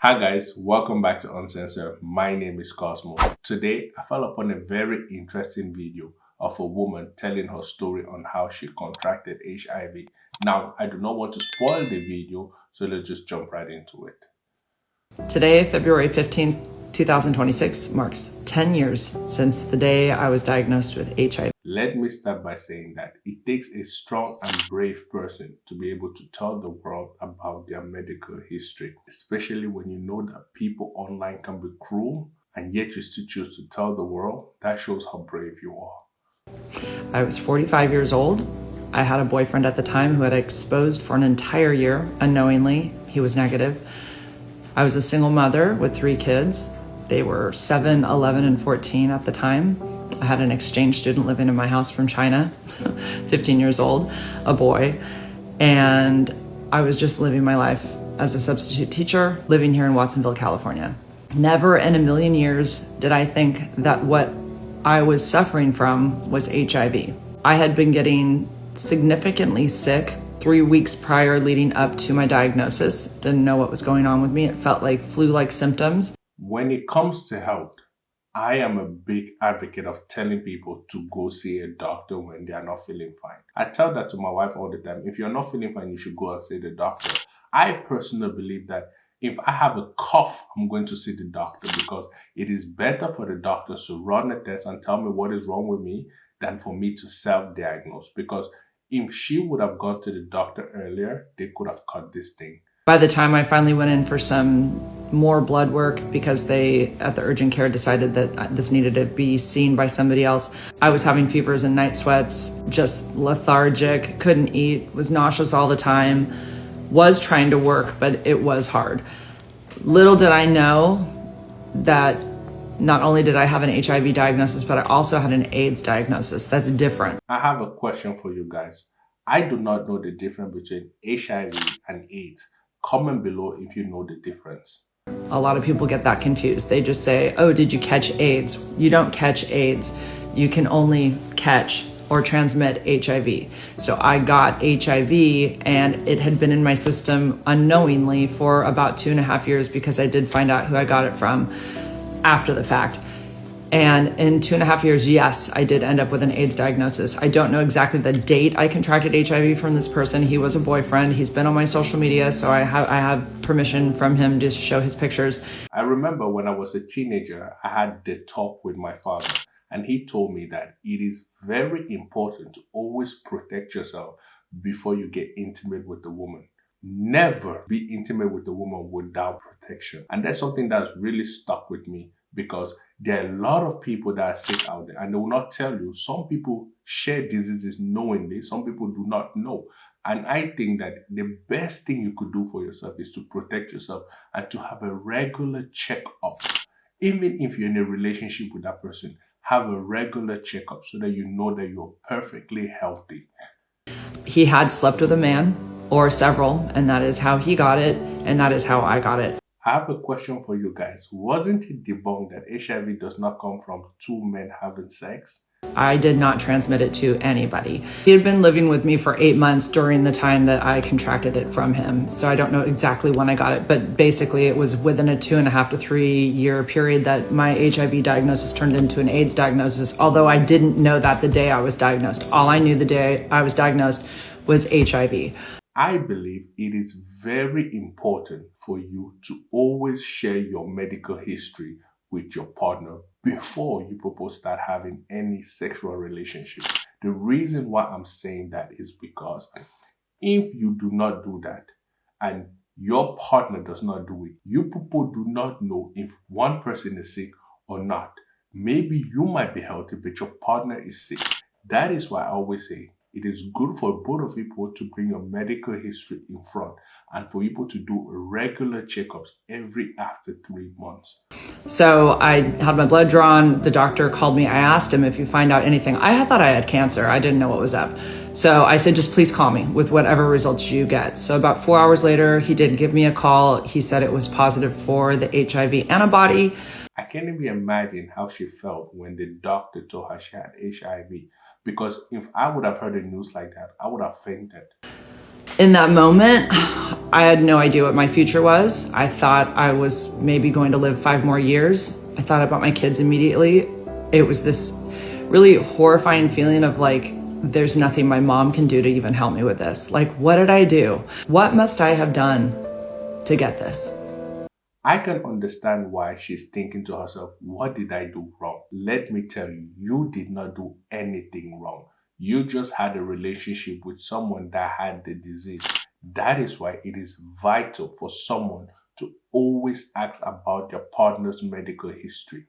Hi guys, welcome back to Uncensored. My name is Cosmo. Today, I fell upon a very interesting video of a woman telling her story on how she contracted HIV. Now, I do not want to spoil the video, so let's just jump right into it. Today, February 15th, 2026, marks 10 years since the day I was diagnosed with HIV. Let me start by saying that it takes a strong and brave person to be able to tell the world about their medical history, especially when you know that people online can be cruel and yet you still choose to tell the world. That shows how brave you are. I was 45 years old. I had a boyfriend at the time who had exposed for an entire year unknowingly. He was negative. I was a single mother with 3 kids. They were 7, 11, and 14 at the time. I had an exchange student living in my house from China, 15 years old, a boy. And I was just living my life as a substitute teacher, living here in Watsonville, California. Never in a million years did I think that what I was suffering from was HIV. I had been getting significantly sick 3 weeks prior leading up to my diagnosis. Didn't know what was going on with me. It felt like flu-like symptoms. When it comes to health, I am a big advocate of telling people to go see a doctor when they are not feeling fine. I tell that to my wife all the time. If you're not feeling fine, you should go and see the doctor. I personally believe that if I have a cough, I'm going to see the doctor because it is better for the doctors to run a test and tell me what is wrong with me than for me to self-diagnose. Because if she would have gone to the doctor earlier, they could have caught this thing. By the time I finally went in for some more blood work because they, at the urgent care, decided that this needed to be seen by somebody else, I was having fevers and night sweats, just lethargic, couldn't eat, was nauseous all the time, was trying to work, but it was hard. Little did I know that not only did I have an HIV diagnosis, but I also had an AIDS diagnosis. That's different. I have a question for you guys. I do not know the difference between HIV and AIDS. Comment below if you know the difference. A lot of people get that confused. They just say, oh, did you catch AIDS? You don't catch AIDS. You can only catch or transmit HIV. So I got HIV and it had been in my system unknowingly for about 2.5 years because I did find out who I got it from after the fact. And in 2.5 years, yes, I did end up with an AIDS diagnosis. I don't know exactly the date I contracted HIV from this person. He was a boyfriend. He's been on my social media, so I have permission from him to show his pictures. I remember when I was a teenager, I had the talk with my father, and he told me that it is very important to always protect yourself before you get intimate with a woman. Never be intimate with a woman without protection. And that's something that's really stuck with me because there are a lot of people that are sick out there and they will not tell you. Some people share diseases knowingly, some people do not know. And I think that the best thing you could do for yourself is to protect yourself and to have a regular checkup. Even if you're in a relationship with that person, have a regular checkup so that you know that you're perfectly healthy. He had slept with a man or several, and that is how he got it, and that is how I got it. I have a question for you guys. Wasn't it debunked that HIV does not come from 2 men having sex? I did not transmit it to anybody. He had been living with me for 8 months during the time that I contracted it from him. So I don't know exactly when I got it, but basically it was within a 2.5 to 3 year period that my HIV diagnosis turned into an AIDS diagnosis, although I didn't know that the day I was diagnosed. All I knew the day I was diagnosed was HIV. I believe it is very important for you to always share your medical history with your partner before you propose start having any sexual relationship. The reason why I'm saying that is because if you do not do that and your partner does not do it, you people do not know if one person is sick or not. Maybe you might be healthy, but your partner is sick. That is why I always say it is good for both of people to bring your medical history in front and for people to do regular checkups every after 3 months. So I had my blood drawn. The doctor called me. I asked him if you find out anything. I thought I had cancer. I didn't know what was up. So I said, just please call me with whatever results you get. So about 4 hours later, he did give me a call. He said it was positive for the HIV antibody. I can't even imagine how she felt when the doctor told her she had HIV. Because if I would have heard the news like that, I would have fainted. In that moment, I had no idea what my future was. I thought I was maybe going to live 5 more years. I thought about my kids immediately. It was this really horrifying feeling of like, there's nothing my mom can do to even help me with this. Like, what did I do? What must I have done to get this? I can understand why she's thinking to herself, what did I do wrong? Let me tell you, you did not do anything wrong. You just had a relationship with someone that had the disease. That is why it is vital for someone to always ask about their partner's medical history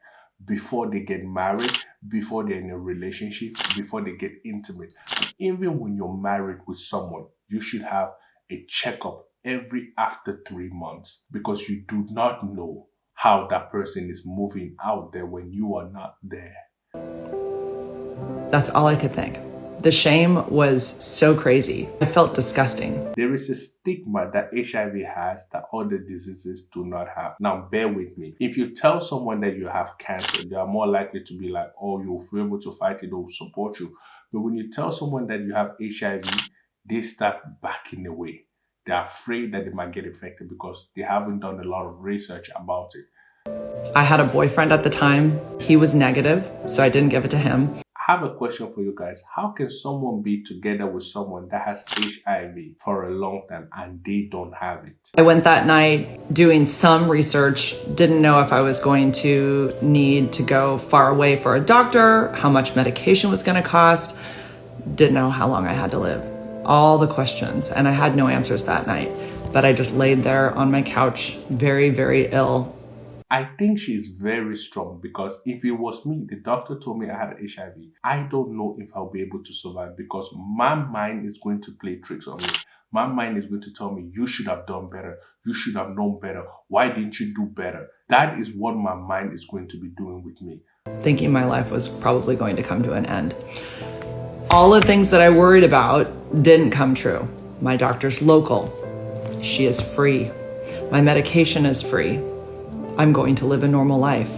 before they get married, before they're in a relationship, before they get intimate. And even when you're married with someone, you should have a checkup every after 3 months because you do not know how that person is moving out there when you are not there. That's all I could think. The shame was so crazy. I felt disgusting. There is a stigma that HIV has that other diseases do not have. Now, bear with me. If you tell someone that you have cancer, they are more likely to be like, oh, you'll be able to fight it, they'll support you. But when you tell someone that you have HIV, they start backing away. They're afraid that they might get infected because they haven't done a lot of research about it. I had a boyfriend at the time. He was negative, so I didn't give it to him. I have a question for you guys. How can someone be together with someone that has HIV for a long time and they don't have it? I went that night doing some research, didn't know if I was going to need to go far away for a doctor, how much medication was going to cost, didn't know how long I had to live. All the questions, and I had no answers that night. But I just laid there on my couch, very, very ill. I think she's very strong because if it was me, the doctor told me I had HIV. I don't know if I'll be able to survive because my mind is going to play tricks on me. My mind is going to tell me, you should have done better. You should have known better. Why didn't you do better? That is what my mind is going to be doing with me. Thinking my life was probably going to come to an end. All the things that I worried about didn't come true. My doctor's local. She is free. My medication is free. I'm going to live a normal life.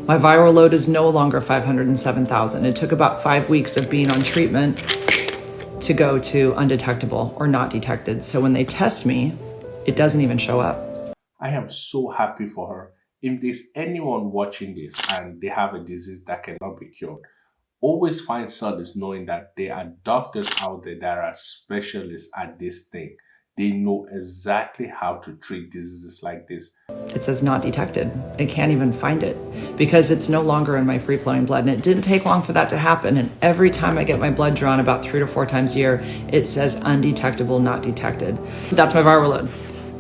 My viral load is no longer 507,000. It took about 5 weeks of being on treatment to go to undetectable or not detected. So when they test me, it doesn't even show up. I am so happy for her. If there's anyone watching this and they have a disease that cannot be cured, always find solace knowing that there are doctors out there that are specialists at this thing. They know exactly how to treat diseases like this. It says not detected. It can't even find it because it's no longer in my free-flowing blood. And it didn't take long for that to happen. And every time I get my blood drawn about 3 to 4 times a year, it says undetectable, not detected. That's my viral load.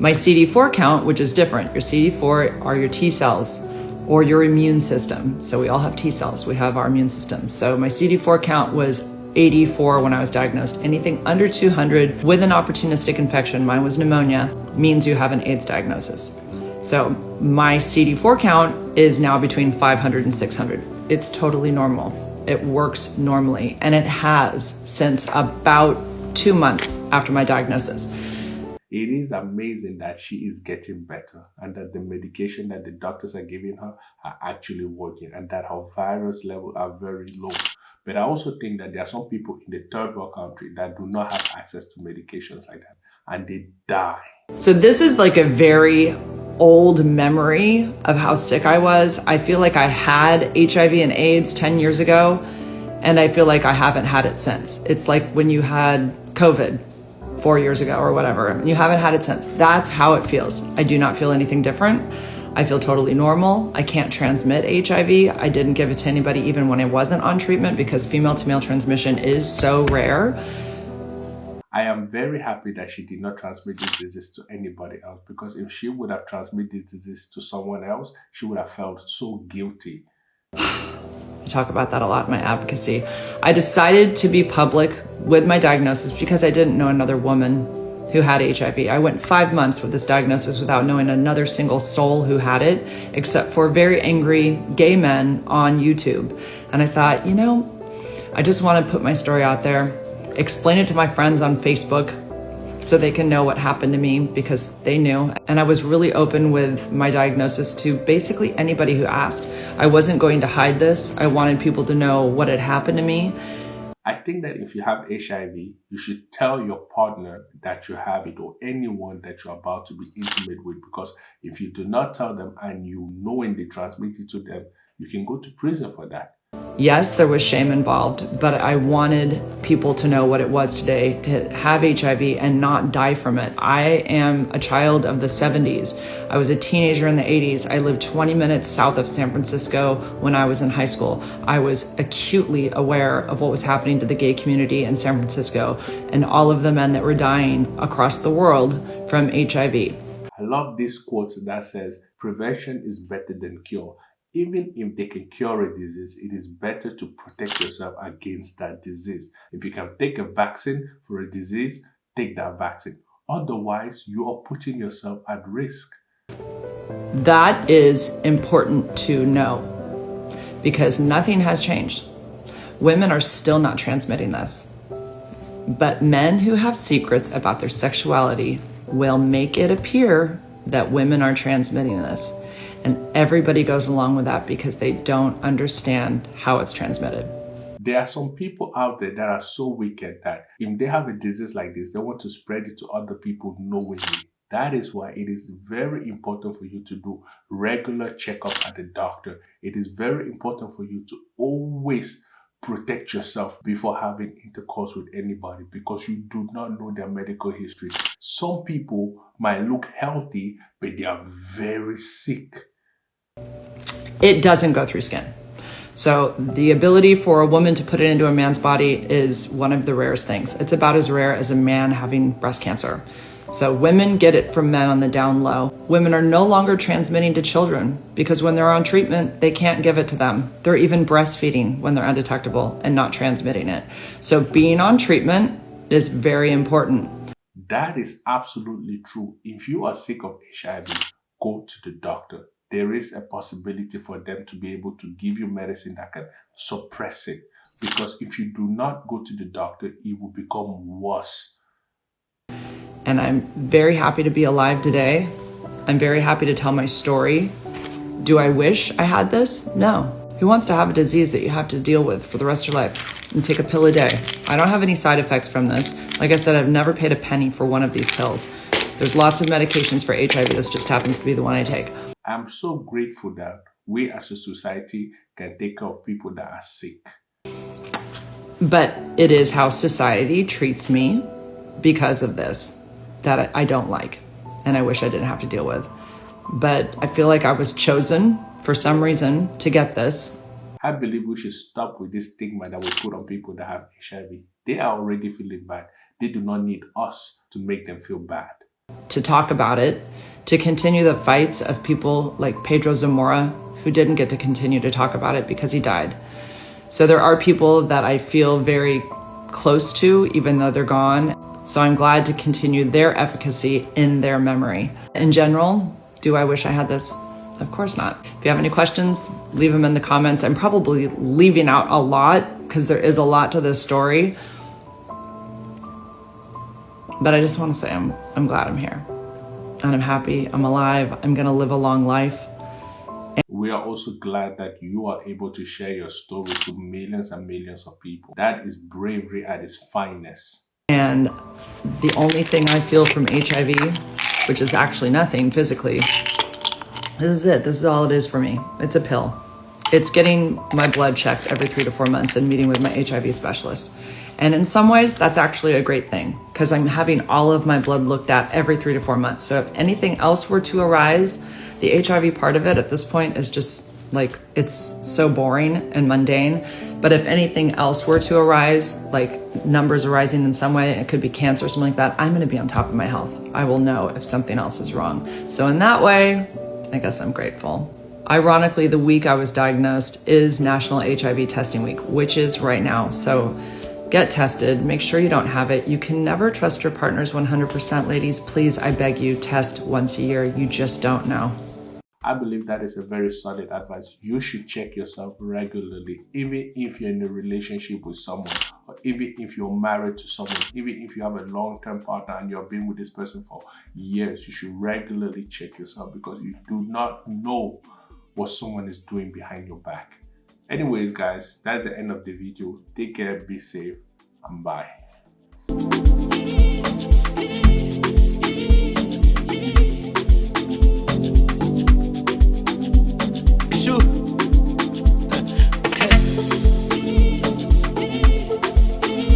My CD4 count, which is different. Your CD4 are your T cells or your immune system. So we all have T cells. We have our immune system. So my CD4 count was 84 when I was diagnosed. Anything under 200 with an opportunistic infection, mine was pneumonia, means you have an AIDS diagnosis. So my CD4 count is now between 500 and 600. It's totally normal. It works normally, and it has since about 2 months after my diagnosis. It is amazing that she is getting better and that the medication that the doctors are giving her are actually working and that her virus levels are very low. But I also think that there are some people in the third world country that do not have access to medications like that and they die. So this is like a very old memory of how sick I was. I feel like I had HIV and AIDS 10 years ago, and I feel like I haven't had it since. It's like when you had COVID 4 years ago or whatever, and you haven't had it since. That's how it feels. I do not feel anything different. I feel totally normal. I can't transmit HIV. I didn't give it to anybody even when I wasn't on treatment because female to male transmission is so rare. I am very happy that she did not transmit this disease to anybody else because if she would have transmitted this disease to someone else, she would have felt so guilty. I talk about that a lot in my advocacy. I decided to be public with my diagnosis because I didn't know another woman who had HIV. I went 5 months with this diagnosis without knowing another single soul who had it, except for very angry gay men on YouTube. And I thought, you know, I just want to put my story out there, explain it to my friends on Facebook so they can know what happened to me because they knew. And I was really open with my diagnosis to basically anybody who asked. I wasn't going to hide this. I wanted people to know what had happened to me. I think that if you have HIV, you should tell your partner that you have it or anyone that you're about to be intimate with, because if you do not tell them and you knowingly transmit it to them, you can go to prison for that. Yes, there was shame involved, but I wanted people to know what it was today to have HIV and not die from it. I am a child of the 70s. I was a teenager in the 80s. I lived 20 minutes south of San Francisco when I was in high school. I was acutely aware of what was happening to the gay community in San Francisco and all of the men that were dying across the world from HIV. I love this quote that says, prevention is better than cure. Even if they can cure a disease, it is better to protect yourself against that disease. If you can take a vaccine for a disease, take that vaccine. Otherwise, you are putting yourself at risk. That is important to know because nothing has changed. Women are still not transmitting this. But men who have secrets about their sexuality will make it appear that women are transmitting this. And everybody goes along with that because they don't understand how it's transmitted. There are some people out there that are so wicked that if they have a disease like this, they want to spread it to other people knowingly. That is why it is very important for you to do regular checkup at the doctor. It is very important for you to always protect yourself before having intercourse with anybody, because you do not know their medical history. Some people might look healthy, but they are very sick. It doesn't go through skin. So the ability for a woman to put it into a man's body is one of the rarest things. It's about as rare as a man having breast cancer. So women get it from men on the down low. Women are no longer transmitting to children because when they're on treatment, they can't give it to them. They're even breastfeeding when they're undetectable and not transmitting it. So being on treatment is very important. That is absolutely true. If you are sick of HIV, go to the doctor. There is a possibility for them to be able to give you medicine that can suppress it. Because if you do not go to the doctor, it will become worse. And I'm very happy to be alive today. I'm very happy to tell my story. Do I wish I had this? No. Who wants to have a disease that you have to deal with for the rest of your life and take a pill a day? I don't have any side effects from this. Like I said, I've never paid a penny for one of these pills. There's lots of medications for HIV. This just happens to be the one I take. I'm so grateful that we as a society can take care of people that are sick. But it is how society treats me because of this that I don't like and I wish I didn't have to deal with. But I feel like I was chosen for some reason to get this. I believe we should stop with this stigma that we put on people that have HIV. They are already feeling bad. They do not need us to make them feel bad. To talk about it, to continue the fights of people like Pedro Zamora, who didn't get to continue to talk about it because he died. So there are people that I feel very close to, even though they're gone. So I'm glad to continue their efficacy in their memory. In general, do I wish I had this? Of course not. If you have any questions, leave them in the comments. I'm probably leaving out a lot because there is a lot to this story. But I just want to say I'm glad I'm here. And I'm happy, I'm alive, I'm gonna live a long life. We are also glad that you are able to share your story to millions and millions of people. That is bravery at its finest. And the only thing I feel from HIV, which is actually nothing physically, this is it. This is all it is for me. It's a pill. It's getting my blood checked every 3 to 4 months and meeting with my HIV specialist. And in some ways, that's actually a great thing because I'm having all of my blood looked at every 3 to 4 months. So if anything else were to arise, the HIV part of it at this point is just like, it's so boring and mundane. But if anything else were to arise, like numbers arising in some way, it could be cancer or something like that, I'm going to be on top of my health. I will know if something else is wrong. So in that way, I guess I'm grateful. Ironically, the week I was diagnosed is National HIV Testing Week, which is right now. So get tested, make sure you don't have it. You can never trust your partners 100%, ladies. Please, I beg you, test once a year. You just don't know. I believe that is a very solid advice. You should check yourself regularly, even if you're in a relationship with someone, or even if you're married to someone, even if you have a long-term partner and you've been with this person for years, you should regularly check yourself because you do not know what someone is doing behind your back. Anyways, guys, that's the end of the video. Take care, be safe, and bye.